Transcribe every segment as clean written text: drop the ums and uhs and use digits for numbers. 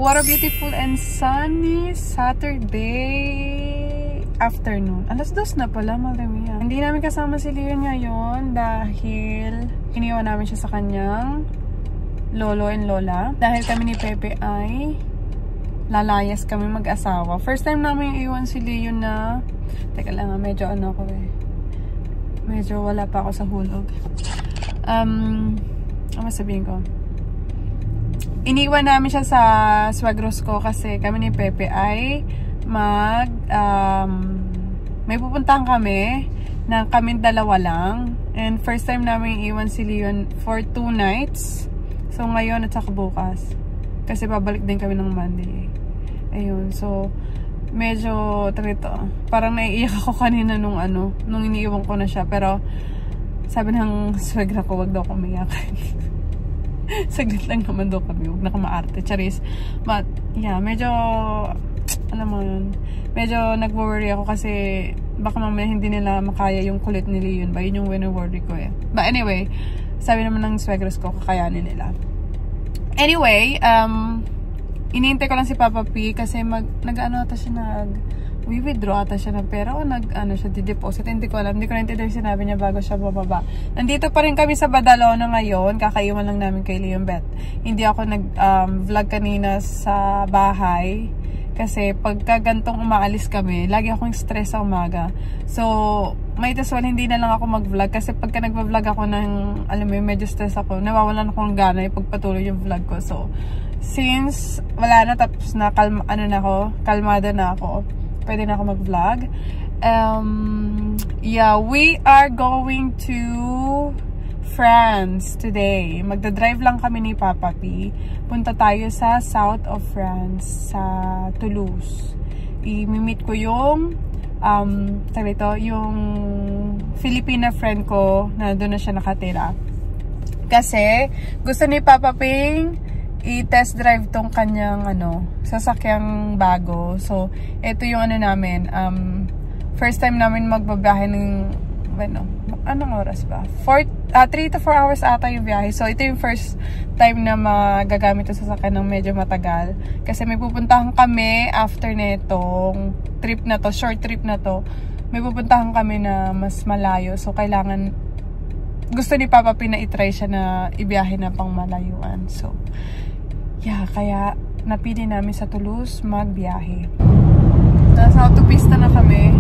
What a beautiful and sunny Saturday afternoon. Alas 2 na pala, Maria. Hindi namin kasama si Leon ngayon dahil iniwan namin siya sa kanyang lolo and lola. Dahil kami ni Pepe ay lalayas kami mag-asawa. First time namin iwan si Leon na... Teka lang, medyo ano ko eh. Medyo wala pa ako sa hulog. Ano sabihin ko? Iniwan namin siya sa swagros ko kasi kami ni Pepe ay may pupuntahan kami na kaming dalawa lang. And first time namin iwan si Leon for 2 nights. So ngayon at saka bukas. Kasi babalik din kami ng Monday. Ayun, so medyo trito. Parang naiiyak ako kanina nung iniiwan ko na siya. Pero sabi ng swagra ko, wag daw ko umiyak. Saglit lang naman daw kami, huwag na kamaarte, charis. But yeah, medyo alam mo yun, medyo nag-worry ako kasi baka mamaya hindi nila makaya yung kulit ni Leon ba, yun yung wino-worry ko eh. But anyway, sabi naman ng swagras ko, kakayanin nila. Anyway, iniintay ko lang si Papa P kasi nag-ano ata siya, withdraw ata siya ng pera o siya di-deposit. Hindi ko alam. Hindi ko naintindihan yung sinabi niya bago siya bababa. Nandito pa rin kami sa Badalona ngayon. Kakaiwan lang namin kay Leon Bet. Hindi ako nag-vlog kanina sa bahay. Kasi pagka gantong umaalis kami, lagi akong stress sa umaga. So, might as well hindi na lang ako mag-vlog. Kasi pagka nag-vlog ako ng, alam mo, medyo stress ako, nawawalan ako ng gana yung pagpatuloy yung vlog ko. So, since wala na, tapos na, kalmada na ako, pwede na ako mag-vlog. Yeah, we are going to France today. Magdadrive lang kami ni Papa P. Punta tayo sa south of France, sa Toulouse. I-meet ko yung yung Filipina friend ko na doon na siya nakatira. Kasi gusto ni Papa P i-test drive tong kanyang sasakyang bago. So, ito yung namin. First time namin magbabiyahe ng anong oras ba? 3 to 4 hours ata yung biyahe. So, ito yung first time na magagamit yung sasakyan ng medyo matagal. Kasi may pupuntahan kami after netong trip na to, short trip na to. May pupuntahan kami na mas malayo. So, kailangan gusto ni Papa P na i-try siya na ibiyahe na pang malayuan. So, yeah, kaya napili namin sa Toulouse magbiyahe. Nasa autopista na kami.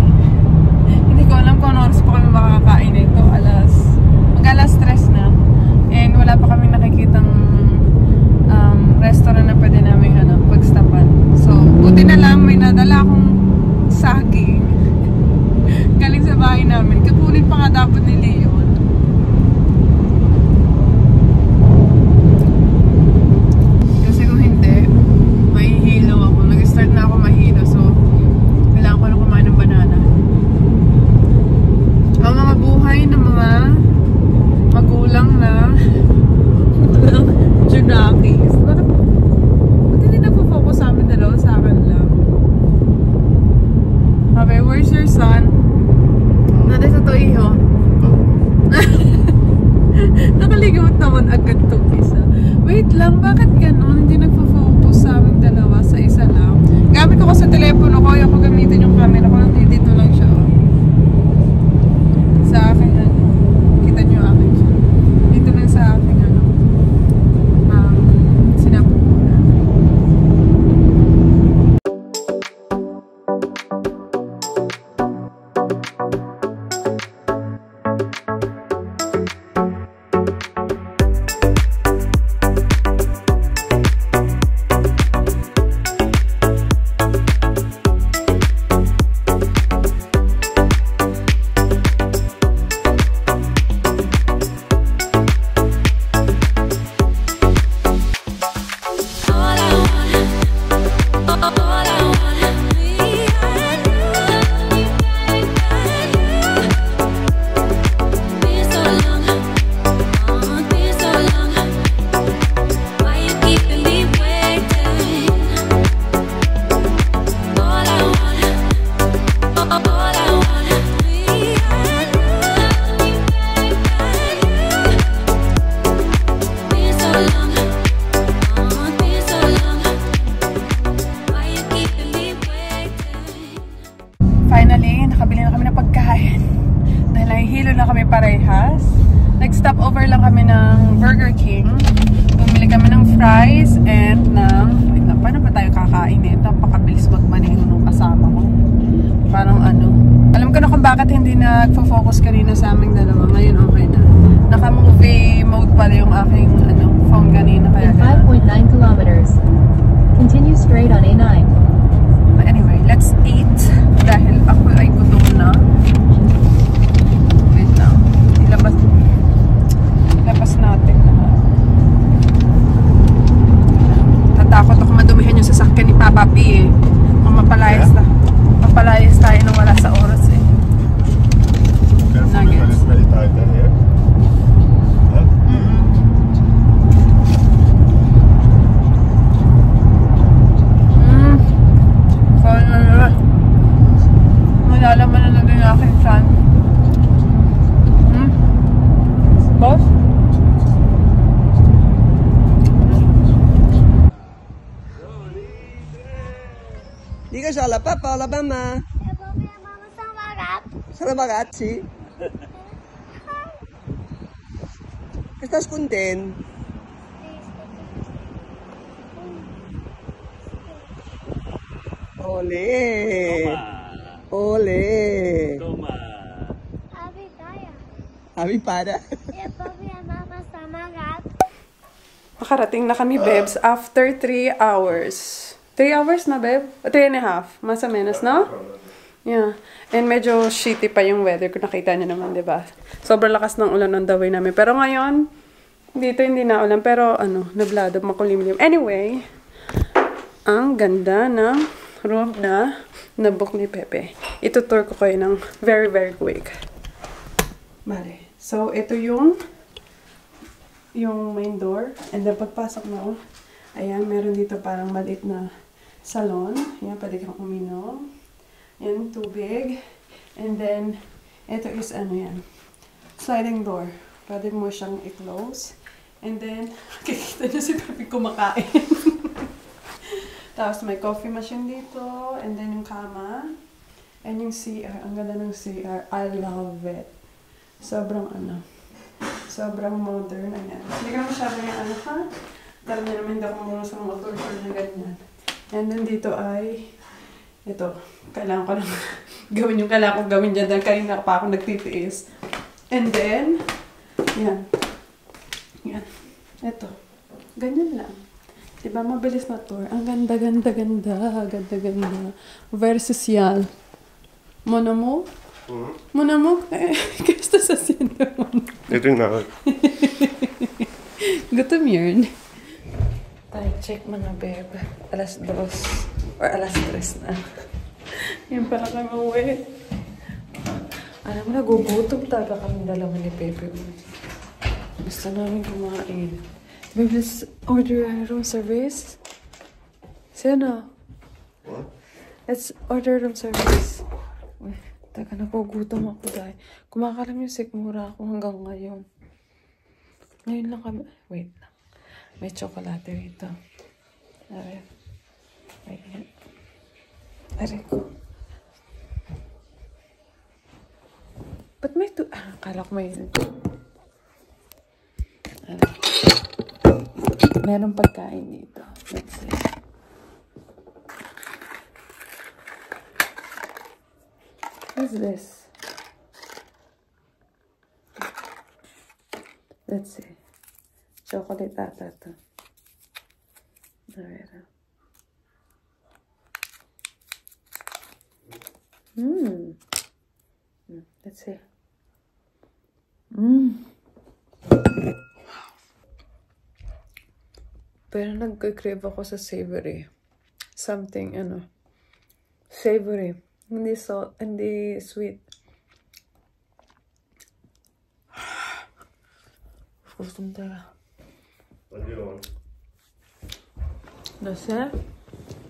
Hindi ko alam kung ano oras pa kami makakain nito. Mag-alas 3 na. And wala pa kami nakikitang restaurant na pwede namin pagstapan. So, buti na lang may nadala akong saging. Galing sa bahay namin. Kapunin pa nga dapat ni Leon. Na ako mahilo, so kailangan ko na kumain ng banana. Ang mga buhay ng mga magulang na Junakis. Ba't hindi nagpo-focus sa amin dalawa? Sa akin lang. Okay, where's your son? Nandito to iho. Nakaligot naman agad itong isa. Wait lang, bakit ganon? Hindi nagpo-focus sa amin dalawa sa isa lang. Gamit ko sa telepono ko, ako gamitin yung camera ko, dito lang siya. Sa akin, kita nyo akin siya. Dito lang sa akin, sinapupunan. parehas. Nag-stop over lang kami ng Burger King. Bumili kami ng fries and ng... Wait lang, paano ba tayo kakain eh? Napakabilis magmaneho nung kasama ko. Parang ano. Alam ko na kung bakit hindi nagfo-focus kanina sa aming dalawa. Ngayon okay na. Naka-movie mode pala yung aking phone kanina. Kaya 5.9 kilometers. Continue straight on A9. But anyway, let's eat. Dahil ako ay gutom na. Wait lang. Ilabas natin lahat. Tatakot ako madumihan yung sasakyan ni Papa P eh. Mapalayas na. Mapalayas tayo nung wala sa oras eh. Nuggets. Nalalaman na din yung aking son. Boss? Di ka siya Papa, hola mamá. Sa ragazzi? ¿Estás contento? Ole! Ole! Toma! Abi para? Makarating na kami, Bebs, after 3 hours. 3 hours na, Beb? 3.5, mas o menos, no? Yeah. And medyo shitty pa yung weather kung nakita niyo naman, diba? Sobrang lakas ng ulan on the way namin. Pero ngayon, dito hindi na ulan. Pero nublado, makulimlim. Anyway, ang ganda ng room na nabook ni Pepe. Itutour ko kayo ng very, very quick. Bale. So, ito yung main door. And then, pagpasok mo, ayan, meron dito parang maliit na salon. Ayan, pwede kang uminom. Ayan, tubig. And then, ito is yan. Sliding door. Pwede mo siyang i-close. And then, kikita niyo si Pepe kumakain. Tapos, may coffee machine dito. And then, yung kama. And yung CR. Ang ganda ng CR. I love it. Sobrang sobrang modern. Ayan. Hindi ka masyado yung ha? Tara na naman, hindi ako muna sa mga tour na ganyan. And then, dito ay ito. Kailangan ko lang gawin yung kailangan ko gawin dyan. Dahil kanina pa ako nagtitiis. And then, yan. Yan. Ito. Ganyan lang. Diba, mabilis na tour. Ang ganda, ganda, ganda. Ganda, ganda. Very social. Mon amour? Mon amour? ¿Qué estás haciendo? Ito yung nakal. Gutom yun. Time check mga babe. 2:00 or 3:00 na. Yan pala kami uwi. Alam mo, nagugutom talaga kami dalawa ni Pepe. Gusto namin kumain. Babe, let's order room service. Sino? What? Let's order room service. Uy, taga nagugutom ako dahil kumakalam yung sikmura ako hanggang ngayon. Ngayon lang kami. Wait lang. May tsokolate rito. Aray. Ayan. Aray ko. Ba't may akala ko may... Aray. Meron pagkain dito. Let's see. What's this? Let's see. Chocolate ata to. Alright. Let's see. Pero nag-crave ako sa savory. Something, savory. Hindi salt, hindi sweet. Gusto talaga. No sé.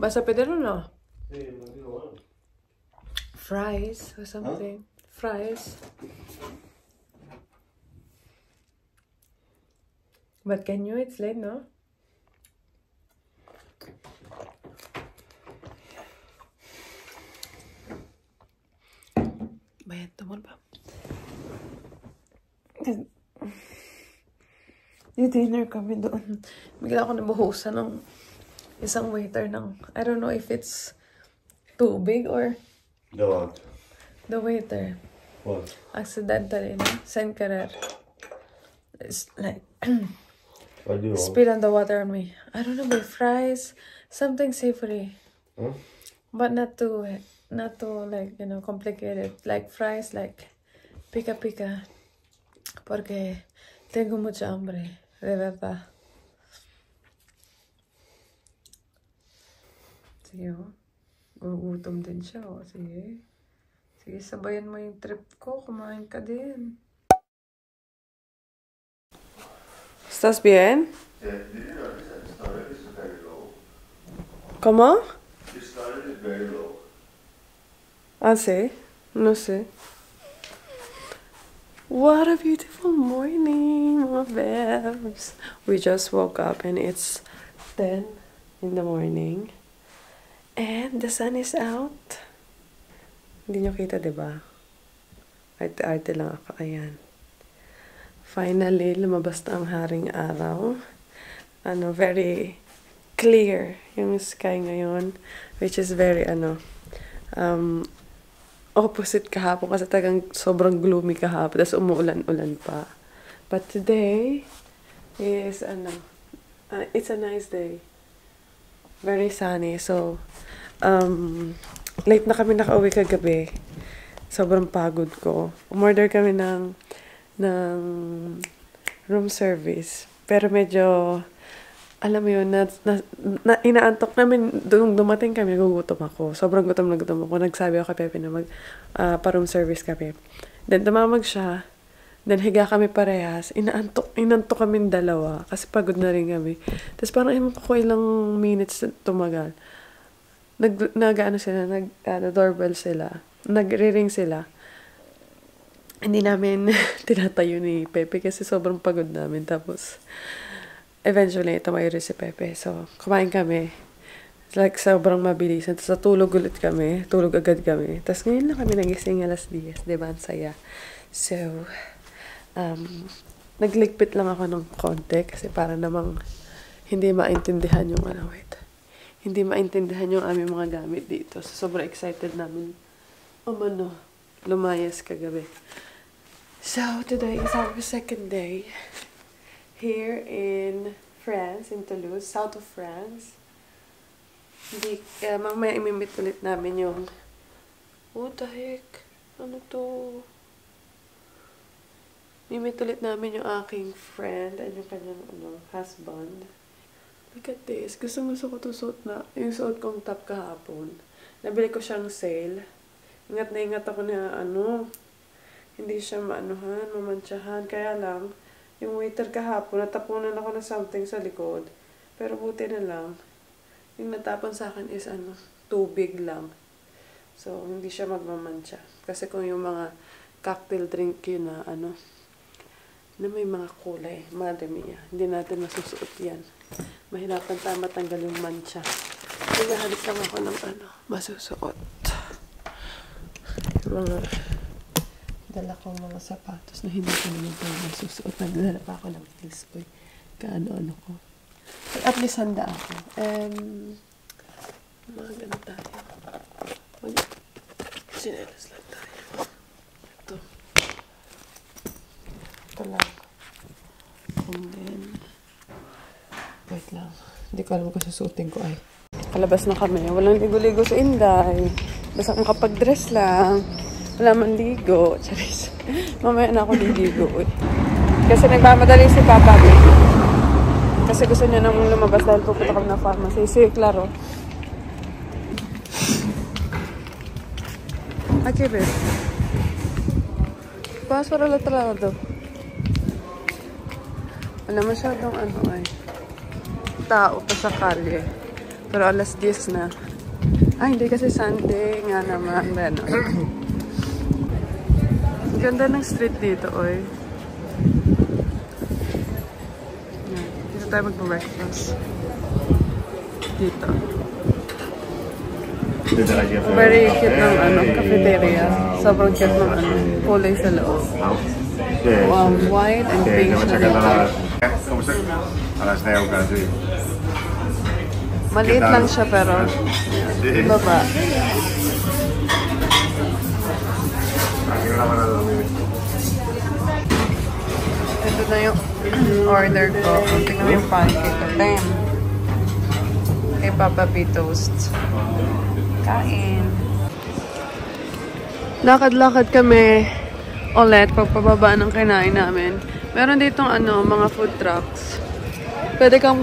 ¿Vas a pedir uno? Sí, no digo. Fries or something. Huh? Fries. But can you? It's late, no? Bayan, tumon ba? Dinner kami doon. Bigla ako nabuhusan ng isang waiter ng, I don't know if it's too big or The what? the waiter. What? Accidentally, no? Sen Querer. It's like, What do you want? spill on the water on me. I don't know, my fries, something savory. Huh? But not too like, you know, complicated. Like fries, like pica pica. Porque tengo mucha hambre, de verdad. Sige, oh. Gugutom din siya, oh. Sige. Sige, sabayan mo yung trip ko. Kumain ka din. ¿Estás bien? Yeah, did you notice that the storage is very low? ¿Cómo? The storage is very low. Ah, sí. No sé. What a beautiful morning, mga bebs. We just woke up and it's 10 in the morning. And the sun is out. Hindi nyo kita, diba? Arte-arte lang ako. Ayan. Finally, lumabas na ang haring araw. Very clear yung sky ngayon. Which is very, opposite kahapon kasi tagang sobrang gloomy kahapon. Tapos umuulan-ulan pa. But today is, it's a nice day. Very sunny. So, late na kami nakauwi kagabi. Sobrang pagod ko. Umorder kami ng room service. Pero medyo, alam mo yun, inaantok namin, dumating kami, nagugutom ako. Sobrang gutom na gutom ako. Nagsabi ako kay Pepe na pa-room service kami. Then, tumamag siya. Then, higa kami parehas. Inantok kami dalawa. Kasi pagod na rin kami. Tapos parang ewan ko ilang minutes tumagal. Doorbell sila. Nagre-ring sila. Hindi namin tinatayo ni Pepe kasi sobrang pagod namin. Tapos, eventually, tumayo rin si Pepe. So, kumain kami. Like, sobrang mabilis. Tapos, tulog ulit kami. Tulog agad kami. Tapos, ngayon lang kami nagising alas 10. Diba? Ang saya. So, nagligpit lang ako ng konti kasi para namang hindi maintindihan yung hindi maintindihan yung aming mga gamit dito. So, sobrang excited namin lumayas kagabi. So, today is our second day here in France, in Toulouse, south of France. Mamaya imimit ulit namin yung what the heck? Ano to? Imimit ulit namin yung aking friend and yung kanyang husband. Look at this. Gusto ko to suot na. Yung suot kong top kahapon. Nabili ko siyang sale. Ingat na ingat ako na hindi siya mamantsahan. Kaya lang, yung waiter kahapon, natapunan ako ng something sa likod. Pero buti na lang, yung natapon sa akin is tubig lang. So, hindi siya magmamantsa. Kasi kung yung mga cocktail drink yun na na may mga kulay, madre mia, hindi natin masusuot yan. Mahirapan tayo matanggal yung mancha. Naghahanap lang ako ng masusuot. Mga dala ko mga sapatos na hindi ko naman tayo masusuot. Nagdala pa ako ng heels boy. Kaano ko. But at least handa ako. Mga ganun tayo. Sinelas lang tayo. Ito lang. And then, wait lang. Hindi ko alam kung susuotin ko ay. Palabas na kami. Walang ligo-ligo sa Inday. Basta kung kapag-dress lang. Wala man ligo. Charis. Mamaya na ako ligo. Kasi nagmamadali si Papa. Kasi gusto niya nang lumabas dahil pupunta kami na pharmacy. Si Claro. Aquí ves. Pasok la talaga. Wala masyadong tao pa sa kalye. Pero alas 10 na. Hindi kasi Sunday nga naman. Ganda ng street dito, oy. Dito tayo mag-breakfast. Dito. Very cute ng cafeteria. Sobrang cute ng kulay sa loob. white and pink Comincia siya a dito. a las 9 casi. Maliit lang siya pero baba. Aquí una hora de dormir. Ito na yung order ko. Tingnan mo yung pancake ko. 10. Kay Papa P Toast. Kain. Lakad-lakad kami ulit pagpababa ng kinain namin. Meron ditong mga food trucks. Pwede kang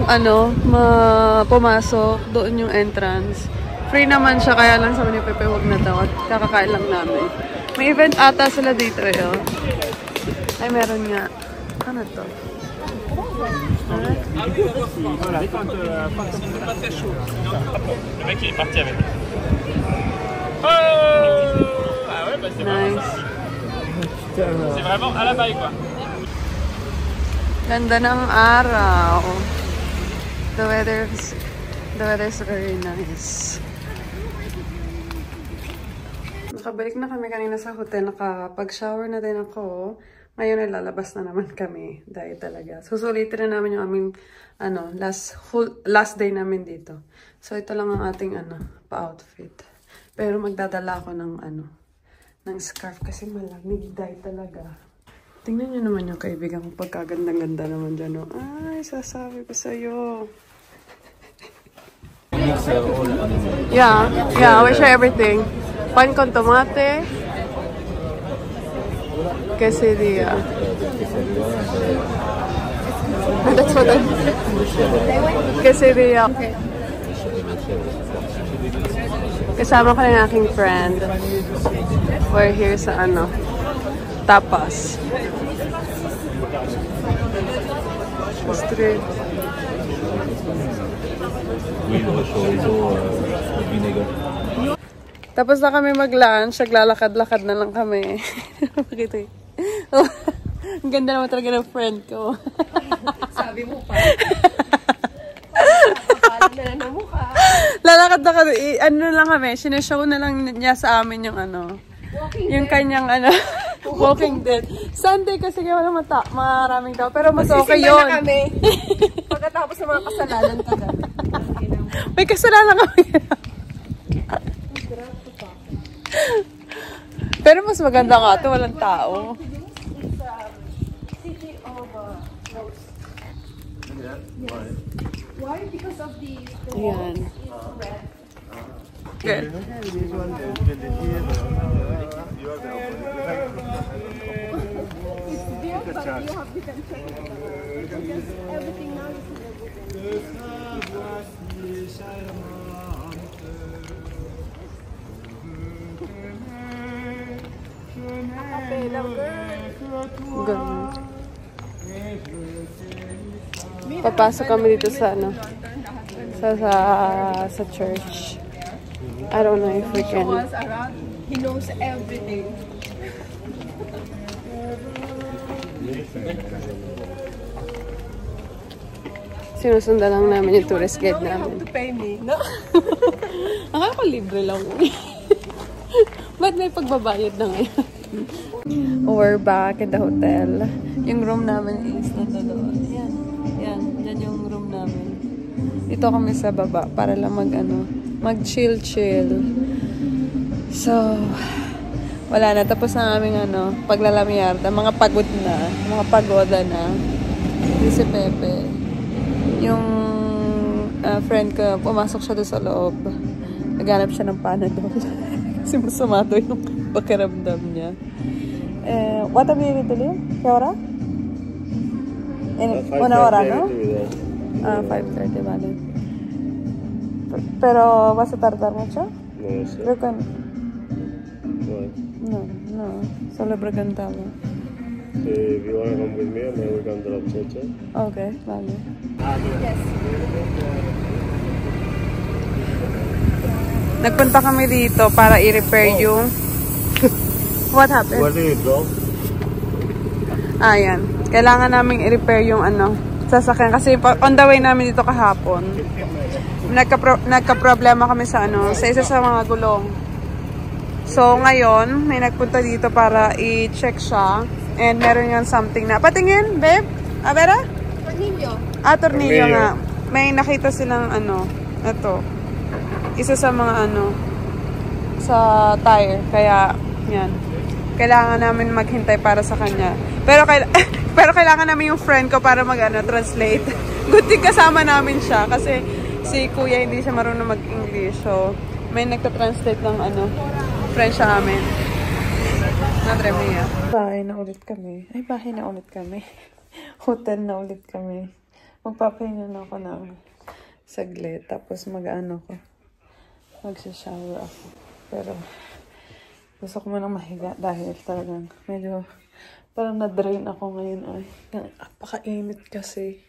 pumasok. Doon yung entrance. Free naman siya, kaya lang sabi ni Pepe, huwag na daw. At kakakain lang namin. May event ata sila dito eh. Oh. Ay, meron nga. Ano to? Nice. C'est vraiment à la baille quoi. Ganda ng araw. The weather's very nice. Nakabalik na kami kanina sa hotel. Nakapag-shower na din ako. Ngayon ay lalabas na naman kami. Dahil talaga. Susulitin na namin yung aming last day namin dito. So ito lang ang ating pa-outfit. Pero magdadala ako ng ng scarf kasi malamig dahil talaga. Tingnan nyo naman yung kaibigan ko pagkagandang-ganda naman dyan. Oh. Ay, sasabi ko sa'yo. Yeah, we share everything. Pan con tomate. Quesadilla. That's what I... Quesadilla. Kasama ko ng aking friend. We're here sa tapas. Street. Tapos na kami mag-lunch, naglalakad-lakad na lang kami. Makita yun. Ang ganda naman talaga ng friend ko. Sabi mo pa. Lalakad na kami. Lang kami, sineshow na lang niya sa amin yung yung kanyang Walking Dead. Sunday kasi kaya wala maraming tao. Pero mas okay yun. Na kami. Pagkatapos ng mga kasalanan ka na. May kasalanan kami. Pero mas maganda nga ito. Walang tao. City of Rose. Why? Because of the Ayan. red. Good. Everything now is Ganun. Papasok kami dito sa sa church. I don't know if we can. around. He knows everything. Sinusundan lang namin yung tourist guide You namin. have to pay me. No? Akala ko libre lang. Ba't may pagbabayad na ngayon? We're back at the hotel. Yung room namin is doon. Yan. Yan. Yan yung room namin. Dito kami sa baba para lang mag-chill. So, wala na. Tapos na aming paglalamyarda. Mga pagod na. Mga pagoda na. Si Pepe. Yung friend ko, pumasok siya doon sa loob. Naghanap siya ng Panadol. Kasi masama doon yung pakiramdam niya. What have you eaten today? ¿Qué hora? Una hora, ¿no? 5:30, vale. Pero, ¿vas a tardar mucho? No sé. Creo que No. no. Solo preguntaba. If you want to come with me, and then we can drop Cheche. Okay, vale. Nagpunta kami dito para i-repair yung... What happened? Where did it go? Ayan. Kailangan namin i-repair yung sasakyan. Kasi on the way namin dito kahapon. Nagka-problema kami sa sa isa sa mga gulong. So, ngayon, may nagpunta dito para i-check siya. And meron nga something na. Patingin, babe? Vera? Tornillo. Tornillo nga. May nakita silang ano. Ito. Isa sa mga ano. Sa tire. Kaya, yan. Kailangan namin maghintay para sa kanya. Pero kailangan namin yung friend ko para translate. Good thing kasama namin siya. Kasi si kuya hindi siya marunong mag-English. So, may nagta-translate ng friend siya amin. Madre mia. Bahay na ulit kami. Ay, bahay na ulit kami. Hotel na ulit kami. Magpapahinga na ako ng saglit. Tapos magsha-shower ako. Pero, gusto ko munang mahiga dahil talagang medyo parang na-drain ako ngayon. Ay, napaka-init kasi.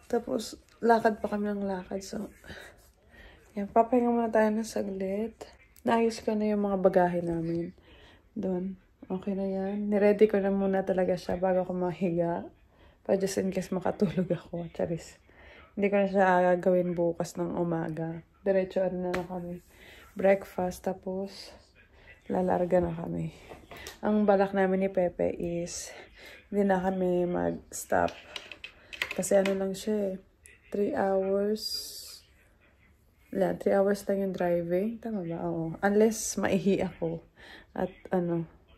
Tapos, lakad pa kami ng lakad. So, yan, papahinga muna tayo ng saglit. Naayos ko na yung mga bagahe namin. Doon. Okay na yan. Niready ko na muna talaga siya bago ako mahiga. Para just in case makatulog ako. Charis. Hindi ko na siya gagawin bukas ng umaga. Diretso na kami. Breakfast. Tapos, lalarga na kami. Ang balak namin ni Pepe is hindi na kami mag-stop. Kasi lang siya 3 hours. 3 hours lang yung driving. Tama ba? Oo. Unless maihi ako. At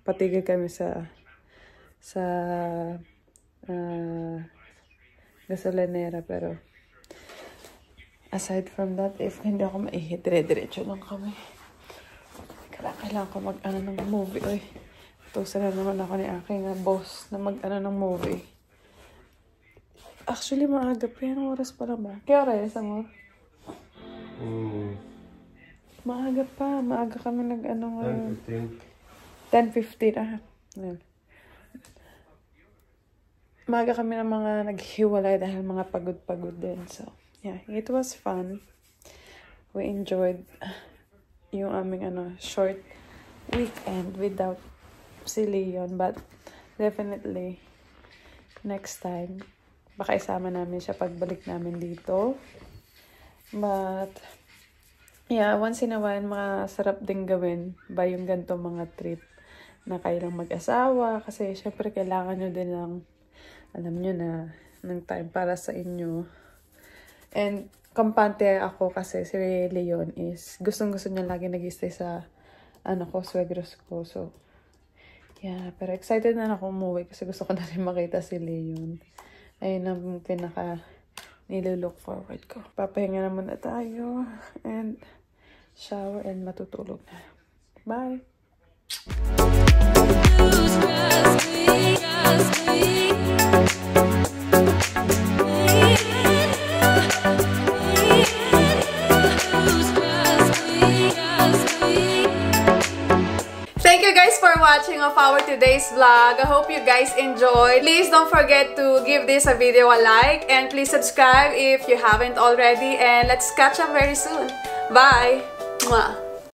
patigil kami sa gasolinera. Pero aside from that, if hindi ako maihi, dire-diretso lang kami. Kailangan ko ng movie. Uy, tusan na naman ako ni aking boss na ng movie. Actually, maaga pa yan. Oras pa lang ba? Kaya oras, amor? Maaga pa. Maaga kami 10:15. Maaga kami ng mga naghiwalay dahil mga pagod-pagod din. So, yeah. It was fun. We enjoyed yung aming short weekend without si Leon. But, definitely, next time, baka isama namin siya pagbalik namin dito. But, yeah, once in a while, masarap din gawin ba yung ganito mga trip na kayo lang mag-asawa. Kasi, syempre, kailangan nyo din lang, alam nyo na, ng time para sa inyo. And, kampante ako kasi si Leon is, gustong-gusto niya lagi nag-stay sa, swegros ko. So, yeah, pero excited na ako umuwi kasi gusto ko na rin makita si Leon. Ayun ang pinaka nilulook forward ko. Papahinga na muna tayo and shower and matutulog na. Bye! Thank you guys for watching of our today's vlog. I hope you guys enjoyed. Please don't forget to give this a video a like and please subscribe if you haven't already, and let's catch up very soon. Bye! Mwah.